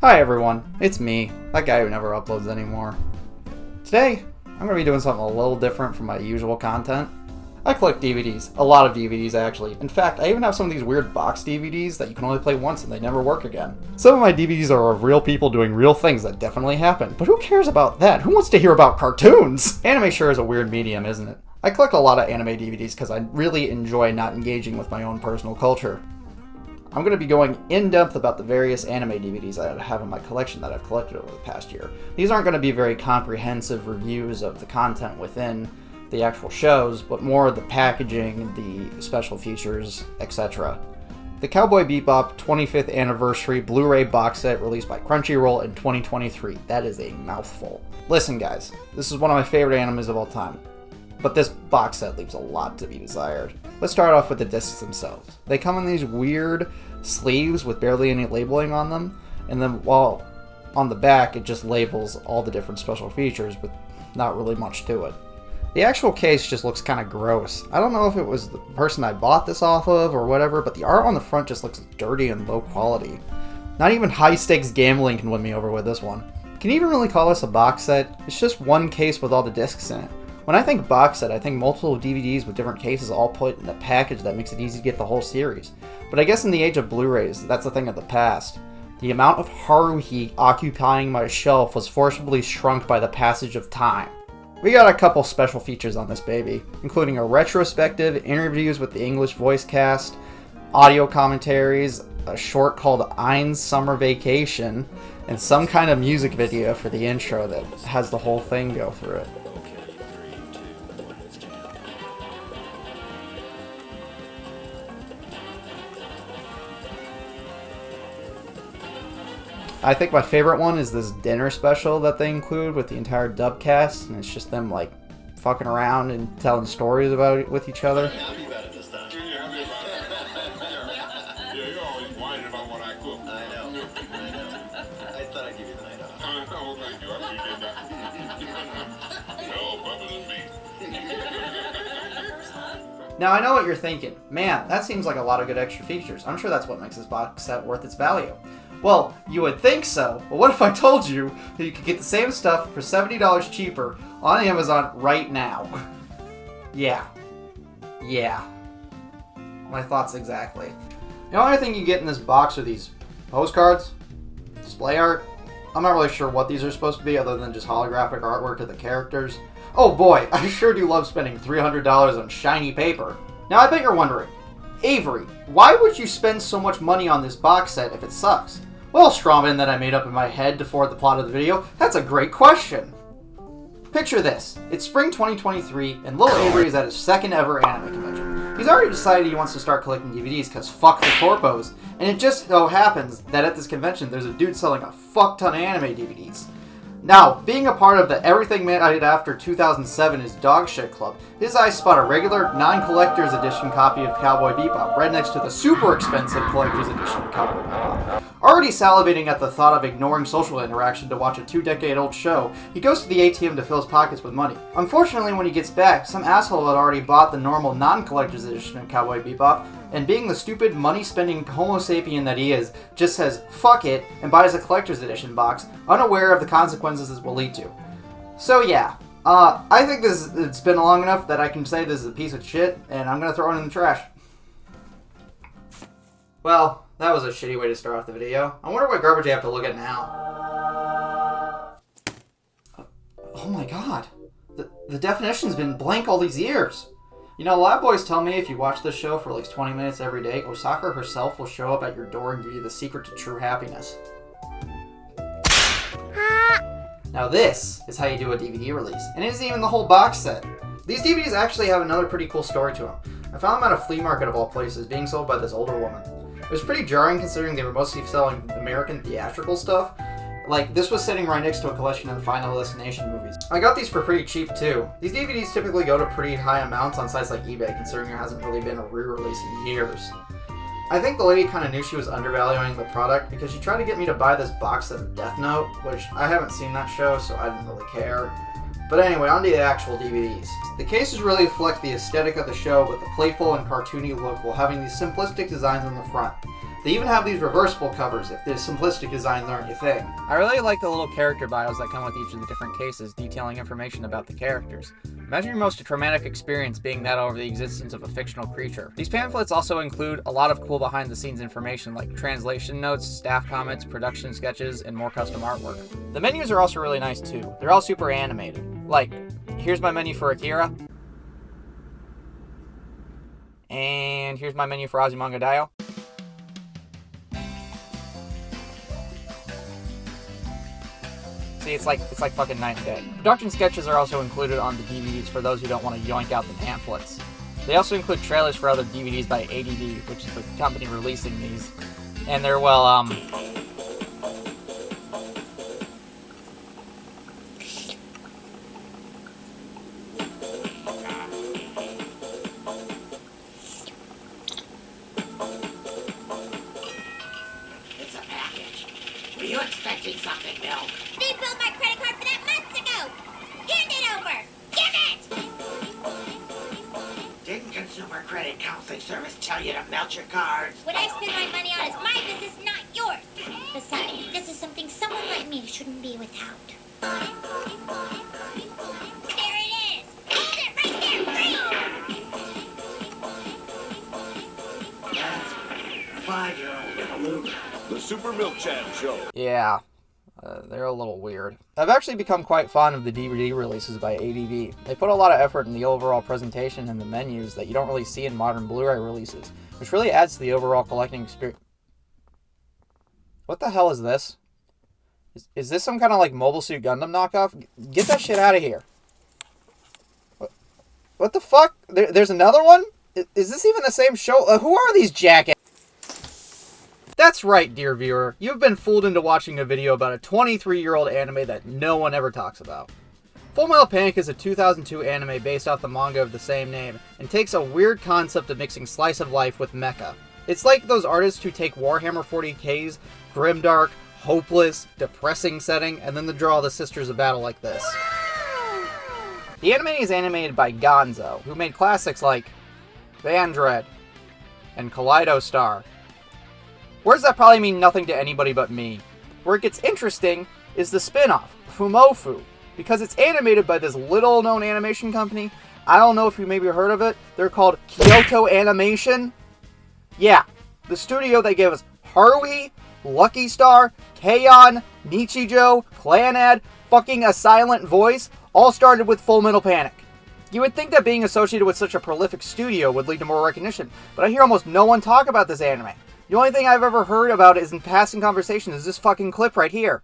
Hi everyone, it's me, that guy who never uploads anymore. Today, I'm going to be doing something a little different from my usual content. I collect DVDs, a lot of DVDs actually. In fact, I even have some of these weird box DVDs that you can only play once and they never work again. Some of my DVDs are of real people doing real things that definitely happen, but who cares about that? Who wants to hear about cartoons? Anime sure is a weird medium, isn't it? I collect a lot of anime DVDs because I really enjoy not engaging with my own personal culture. I'm going to be going in-depth about the various anime DVDs I have in my collection that I've collected over the past year. These aren't going to be very comprehensive reviews of the content within the actual shows, but more the packaging, the special features, etc. The Cowboy Bebop 25th Anniversary Blu-ray box set released by Crunchyroll in 2023. That is a mouthful. Listen guys, this is one of my favorite animes of all time, but this box set leaves a lot to be desired. Let's start off with the discs themselves. They come in these weird sleeves with barely any labeling on them, and then while on the back it just labels all the different special features, but not really much to it. The actual case just looks kind of gross. I don't know if it was the person I bought this off of or whatever, but the art on the front just looks dirty and low quality. Not even high-stakes gambling can win me over with this one. Can you even really call this a box set? It's just one case with all the discs in it. When I think box set, I think multiple DVDs with different cases all put in a package that makes it easy to get the whole series. But I guess in the age of Blu-rays, that's a thing of the past. The amount of Haruhi occupying my shelf was forcibly shrunk by the passage of time. We got a couple special features on this baby, including a retrospective, interviews with the English voice cast, audio commentaries, a short called Ein's Summer Vacation, and some kind of music video for the intro that has the whole thing go through it. I think my favorite one is this dinner special that they include with the entire dub cast, and it's just them like fucking around and telling stories about it with each other. Now I know what you're thinking. Man, that seems like a lot of good extra features. I'm sure that's what makes this box set worth its value. Well, you would think so, but what if I told you that you could get the same stuff for $70 cheaper on Amazon right now? Yeah. My thoughts exactly. The only thing you get in this box are these postcards, display art. I'm not really sure what these are supposed to be other than just holographic artwork of the characters. Oh boy, I sure do love spending $300 on shiny paper. Now I bet you're wondering, Avery, why would you spend so much money on this box set if it sucks? Well, strawman that I made up in my head to forward the plot of the video, that's a great question. Picture this. It's spring 2023, and Lil Avery is at his second ever anime convention. He's already decided he wants to start collecting DVDs because fuck the corpos, and it just so happens that at this convention there's a dude selling a fuck ton of anime DVDs. Now, being a part of the Everything Made After 2007 is Dogshit Club, his eyes spot a regular, non-collector's edition copy of Cowboy Bebop right next to the super expensive collector's edition of Cowboy Bebop. Already salivating at the thought of ignoring social interaction to watch a 2-decade-old show, he goes to the ATM to fill his pockets with money. Unfortunately, when he gets back, some asshole had already bought the normal non-collector's edition of Cowboy Bebop, and being the stupid, money-spending homo sapien that he is, just says, fuck it, and buys a collector's edition box, unaware of the consequences this will lead to. So yeah, I think it's been long enough that I can say this is a piece of shit, and I'm gonna throw it in the trash. Well, that was a shitty way to start off the video. I wonder what garbage I have to look at now. Oh my god, the definition's been blank all these years. You know, a lot of boys tell me if you watch this show for like 20 minutes every day, Osaka herself will show up at your door and give you the secret to true happiness. Now this is how you do a DVD release, and it isn't even the whole box set. These DVDs actually have another pretty cool story to them. I found them at a flea market of all places, being sold by this older woman. It was pretty jarring considering they were mostly selling American theatrical stuff. Like, this was sitting right next to a collection of Final Destination movies. I got these for pretty cheap too. These DVDs typically go to pretty high amounts on sites like eBay, considering there hasn't really been a re-release in years. I think the lady kind of knew she was undervaluing the product because she tried to get me to buy this box set of Death Note, which I haven't seen that show, so I didn't really care. But anyway, on to the actual DVDs. The cases really reflect the aesthetic of the show with a playful and cartoony look while having these simplistic designs on the front. They even have these reversible covers if the simplistic designs aren't your thing. I really like the little character bios that come with each of the different cases, detailing information about the characters. Imagine your most traumatic experience being that over the existence of a fictional creature. These pamphlets also include a lot of cool behind-the-scenes information like translation notes, staff comments, production sketches, and more custom artwork. The menus are also really nice too. They're all super animated. Like, here's my menu for Akira. And here's my menu for Azumanga. See, it's like fucking night and day. Production sketches are also included on the DVDs for those who don't want to yoink out the pamphlets. They also include trailers for other DVDs by ADV, which is the company releasing these. And they're, well, It's a package. Were you expecting something, Milk? They billed my credit card for that months ago! Hand it over! Give it! Didn't Consumer Credit Counseling Service tell you to melt your cards? What I spend my money on is my business, not yours! Besides, this is something someone like me shouldn't be without. There it is! Hold it right there, free! That's 5-year-old Evolution. The Super Milk Chan Show. yeah. They're a little weird. I've actually become quite fond of the DVD releases by ADV. They put a lot of effort in the overall presentation and the menus that you don't really see in modern Blu-ray releases, which really adds to the overall collecting experience. What the hell is this? Is this some kind of like Mobile Suit Gundam knockoff? Get that shit out of here. What the fuck? There's another one? Is this even the same show? Who are these jackasses? That's right, dear viewer. You've been fooled into watching a video about a 23-year-old anime that no one ever talks about. Full Metal Panic is a 2002 anime based off the manga of the same name, and takes a weird concept of mixing slice of life with mecha. It's like those artists who take Warhammer 40k's grimdark, hopeless, depressing setting, and then they draw the Sisters of Battle like this. The anime is animated by Gonzo, who made classics like Vandred and Kaleido Star. Words that probably mean nothing to anybody but me. Where it gets interesting is the spin-off, Fumofu, because it's animated by this little-known animation company. I don't know if you maybe heard of it. They're called Kyoto Animation. Yeah, the studio that gave us Haruhi, Lucky Star, K-On!, Nichijou, Clannad, fucking A Silent Voice, all started with Full Metal Panic. You would think that being associated with such a prolific studio would lead to more recognition, but I hear almost no one talk about this anime. The only thing I've ever heard about is in passing conversations is this fucking clip right here.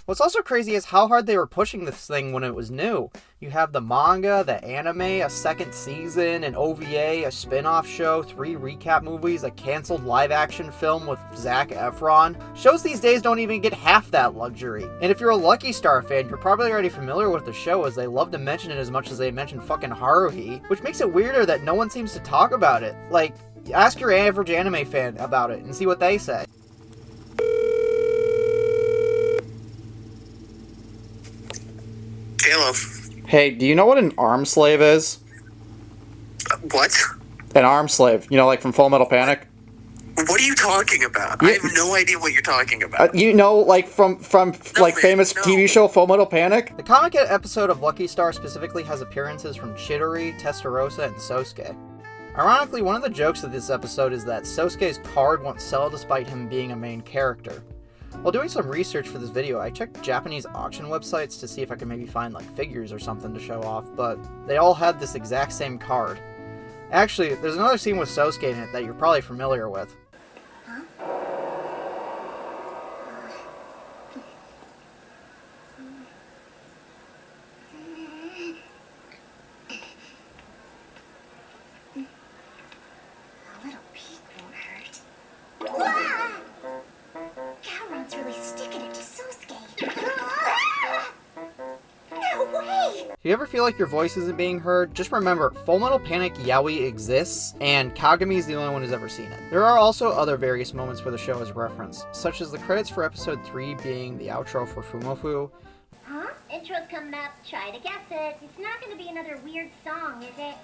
What's also crazy is how hard they were pushing this thing when it was new. You have the manga, the anime, a second season, an OVA, a spin-off show, 3 recap movies, a canceled live-action film with Zac Efron. Shows these days don't even get half that luxury. And if you're a Lucky Star fan, you're probably already familiar with the show, as they love to mention it as much as they mention fucking Haruhi, which makes it weirder that no one seems to talk about it. Like, ask your average anime fan about it and see what they say. Hello. Hey, do you know what an arm slave is? What? An arm slave. You know, like from Full Metal Panic? What are you talking about? I have no idea what you're talking about. You know, like from man, famous no. TV show Full Metal Panic? The comic episode of Lucky Star specifically has appearances from Chidori, Testarossa, and Sosuke. Ironically, one of the jokes of this episode is that Sosuke's card won't sell despite him being a main character. While doing some research for this video, I checked Japanese auction websites to see if I could maybe find like figures or something to show off, but they all had this exact same card. Actually, there's another scene with Sosuke in it that you're probably familiar with. A little peek won't hurt. Cameron's really sticking it to Sosuke. No way! If you ever feel like your voice isn't being heard, just remember, Full Metal Panic Yaoi exists, and Kagami's the only one who's ever seen it. There are also other various moments where the show is referenced, such as the credits for episode 3 being the outro for Fumofu. Huh? Intro's coming up. Try to guess it. It's not going to be another weird song, is it?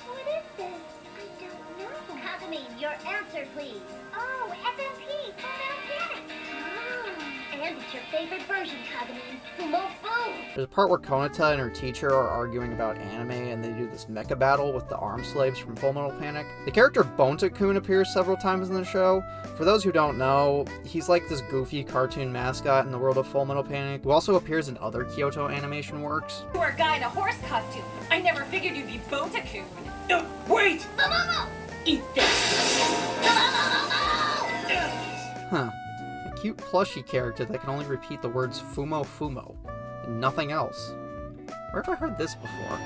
What is this? I don't know. Kazumi, your answer, please. Oh, FMP. Full Panic. Oh. And it's your favorite version, Kazumi. Fumo Fu. There's a part where Konata and her teacher are arguing about anime, and they do this mecha battle with the arm slaves from Fullmetal Panic. The character Bonta-kun appears several times in the show. For those who don't know, he's like this goofy cartoon mascot in the world of Fullmetal Panic, who also appears in other Kyoto animation works. You are a guy in a horse costume. I never figured you'd be Bonta-kun. Wait! Eat this. Huh. A cute plushie character that can only repeat the words Fumo Fumo, and nothing else. Where have I heard this before?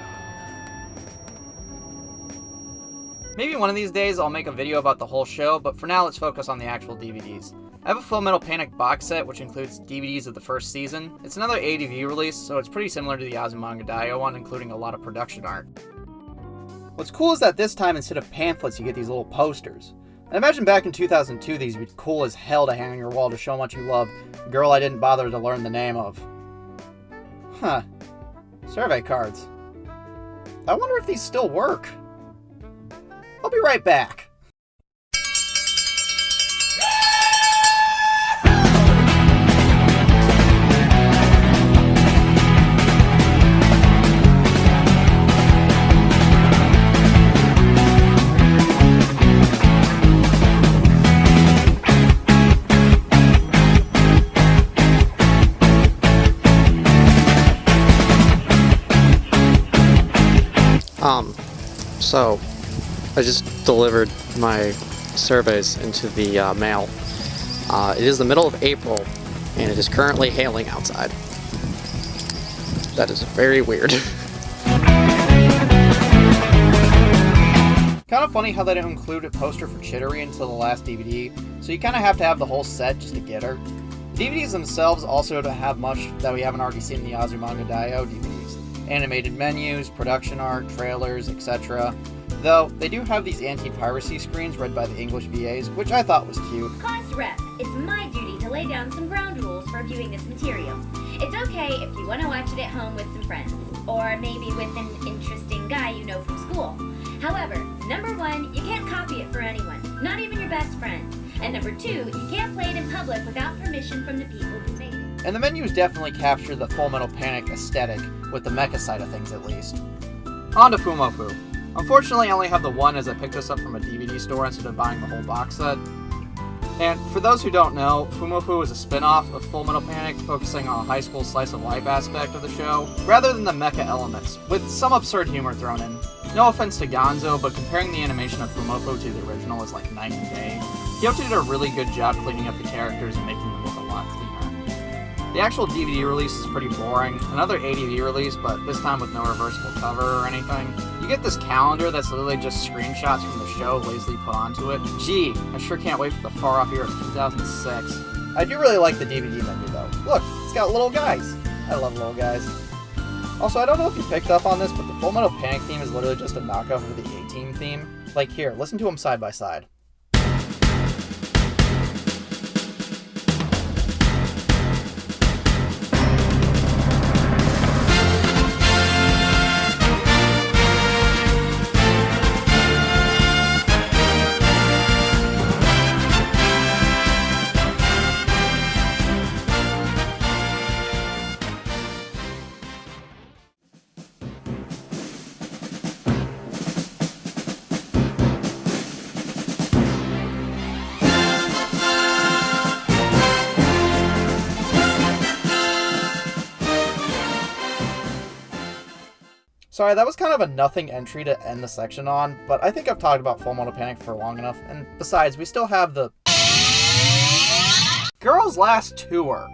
Maybe one of these days I'll make a video about the whole show, but for now let's focus on the actual DVDs. I have a Fullmetal Panic box set which includes DVDs of the first season. It's another ADV release, so it's pretty similar to the Azumanga Daioh one, including a lot of production art. What's cool is that this time, instead of pamphlets, you get these little posters. I imagine back in 2002 these would be cool as hell to hang on your wall to show how much you love Girl I Didn't Bother to Learn the Name of. Huh. Survey cards. I wonder if these still work. I'll be right back. So I just delivered my surveys into the mail. It is the middle of April, and it is currently hailing outside. That is very weird. Kind of funny how they didn't include a poster for Chidori until the last DVD, so you kind of have to have the whole set just to get her. The DVDs themselves also don't have much that we haven't already seen in the Azumanga Daioh DVDs. Animated menus, production art, trailers, etc. Though, they do have these anti-piracy screens read by the English VAs, which I thought was cute. Class rep, it's my duty to lay down some ground rules for viewing this material. It's okay if you want to watch it at home with some friends, or maybe with an interesting guy you know from school. However, number 1, you can't copy it for anyone, not even your best friend. And number 2, you can't play it in public without permission from the people who made it. And the menus definitely capture the Fullmetal Panic aesthetic, with the mecha side of things at least. On to Fumofu. Unfortunately, I only have the one as I picked this up from a DVD store instead of buying the whole box set. And for those who don't know, Fumofu is a spin-off of Fullmetal Panic, focusing on a high school slice-of-life aspect of the show, rather than the mecha elements, with some absurd humor thrown in. No offense to Gonzo, but comparing the animation of Fumofu to the original is like night and day. Kyoto did a really good job cleaning up the characters and making them look a lot cleaner. The actual DVD release is pretty boring, another ADV release, but this time with no reversible cover or anything. You get this calendar that's literally just screenshots from the show lazily put onto it. Gee, I sure can't wait for the far-off year of 2006. I do really like the DVD menu though. Look, it's got little guys. I love little guys. Also, I don't know if you picked up on this, but the Fullmetal Panic theme is literally just a knockoff of the A-Team theme. Like here, listen to them side by side. Sorry, that was kind of a nothing entry to end the section on, but I think I've talked about Fullmetal Panic for long enough, and besides, we still have the Girls' Last Tour.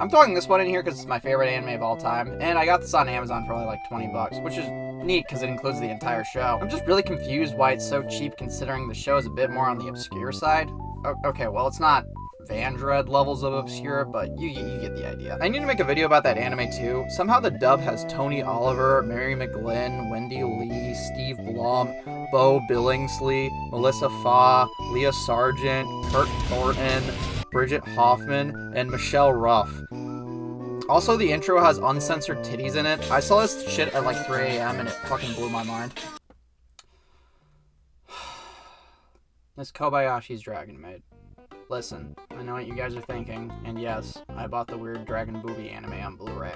I'm throwing this one in here because it's my favorite anime of all time, and I got this on Amazon for only like $20, which is neat because it includes the entire show. I'm just really confused why it's so cheap considering the show is a bit more on the obscure side. Okay, well, it's not Vandred levels of obscure, but you get the idea. I need to make a video about that anime too. Somehow the dub has Tony Oliver, Mary McGlynn, Wendy Lee, Steve Blum, Bo Billingsley, Melissa Fa, Leah Sargent, Kurt Thornton, Bridget Hoffman and Michelle Ruff. Also, the intro has uncensored titties in it. I saw this shit at like 3 a.m. and it fucking blew my mind. This Kobayashi's Dragon Maid. Listen, I know what you guys are thinking, and yes, I bought the weird Dragon Booby anime on Blu-ray.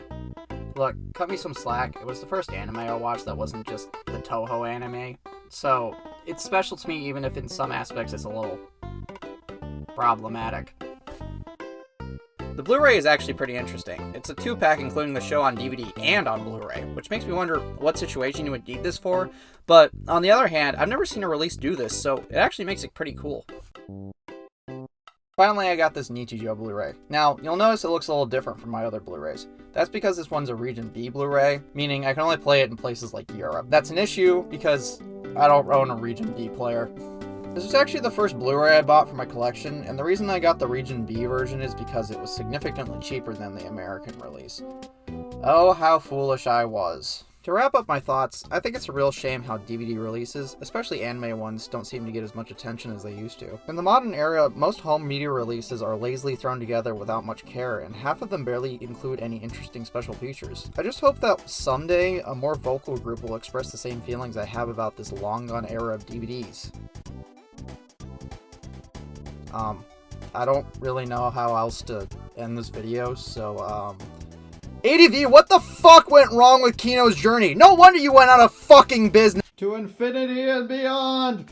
Look, cut me some slack, it was the first anime I watched that wasn't just the Toho anime, so it's special to me even if in some aspects it's a little problematic. The Blu-ray is actually pretty interesting. It's a 2-pack including the show on DVD and on Blu-ray, which makes me wonder what situation you would need this for, but on the other hand, I've never seen a release do this, so it actually makes it pretty cool. Finally, I got this Nichijou Blu-ray. Now, you'll notice it looks a little different from my other Blu-rays. That's because this one's a Region B Blu-ray, meaning I can only play it in places like Europe. That's an issue because I don't own a Region B player. This was actually the first Blu-ray I bought for my collection, and the reason I got the Region B version is because it was significantly cheaper than the American release. Oh, how foolish I was. To wrap up my thoughts, I think it's a real shame how DVD releases, especially anime ones, don't seem to get as much attention as they used to. In the modern era, most home media releases are lazily thrown together without much care, and half of them barely include any interesting special features. I just hope that someday, a more vocal group will express the same feelings I have about this long-gone era of DVDs. I don't really know how else to end this video, so, ADV, what the fuck went wrong with Kino's journey? No wonder you went out of fucking business! To infinity and beyond!